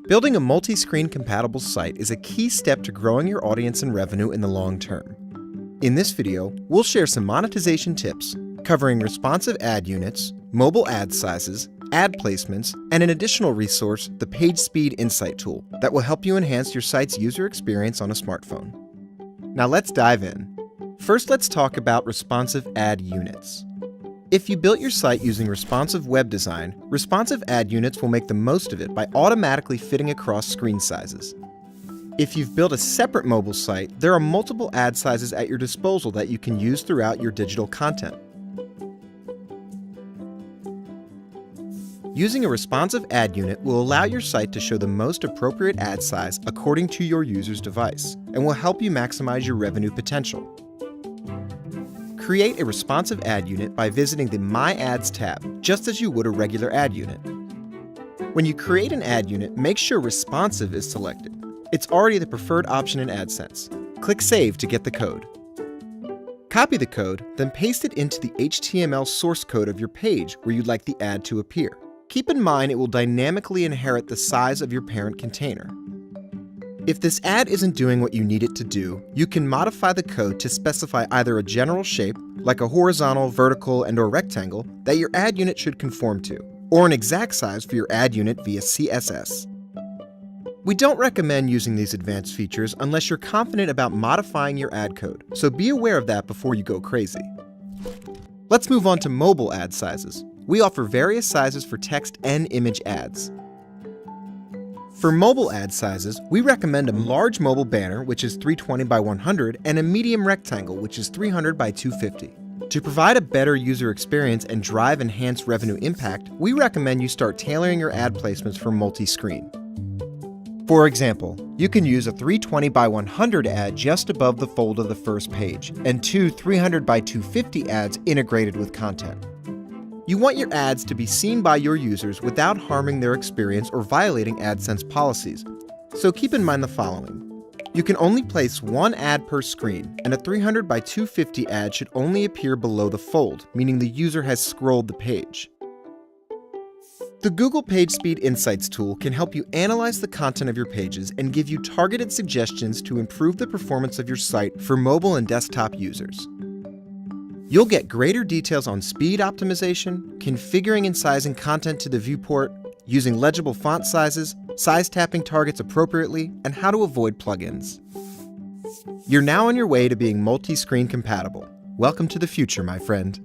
Building a multi-screen compatible site is a key step to growing your audience and revenue in the long term. In this video, we'll share some monetization tips covering responsive ad units, mobile ad sizes, ad placements, and an additional resource, the Page Speed Insight tool, that will help you enhance your site's user experience on a smartphone. Now let's dive in. First, let's talk about responsive ad units. If you built your site using responsive web design, responsive ad units will make the most of it by automatically fitting across screen sizes. If you've built a separate mobile site, there are multiple ad sizes at your disposal that you can use throughout your digital content. Using a responsive ad unit will allow your site to show the most appropriate ad size according to your user's device, and will help you maximize your revenue potential. Create a responsive ad unit by visiting the My Ads tab, just as you would a regular ad unit. When you create an ad unit, make sure Responsive is selected. It's already the preferred option in AdSense. Click Save to get the code. Copy the code, then paste it into the HTML source code of your page where you'd like the ad to appear. Keep in mind it will dynamically inherit the size of your parent container. If this ad isn't doing what you need it to do, you can modify the code to specify either a general shape, like a horizontal, vertical, and/or rectangle, that your ad unit should conform to, or an exact size for your ad unit via CSS. We don't recommend using these advanced features unless you're confident about modifying your ad code, so be aware of that before you go crazy. Let's move on to mobile ad sizes. We offer various sizes for text and image ads. For mobile ad sizes, we recommend a large mobile banner, which is 320 by 100, and a medium rectangle, which is 300 by 250. To provide a better user experience and drive enhanced revenue impact, we recommend you start tailoring your ad placements for multi-screen. For example, you can use a 320 by 100 ad just above the fold of the first page, and two 300 by 250 ads integrated with content. You want your ads to be seen by your users without harming their experience or violating AdSense policies, so keep in mind the following. You can only place one ad per screen, and a 300 by 250 ad should only appear below the fold, meaning the user has scrolled the page. The Google Page Speed Insights tool can help you analyze the content of your pages and give you targeted suggestions to improve the performance of your site for mobile and desktop users. You'll get greater details on speed optimization, configuring and sizing content to the viewport, using legible font sizes, size tapping targets appropriately, and how to avoid plugins. You're now on your way to being multi-screen compatible. Welcome to the future, my friend.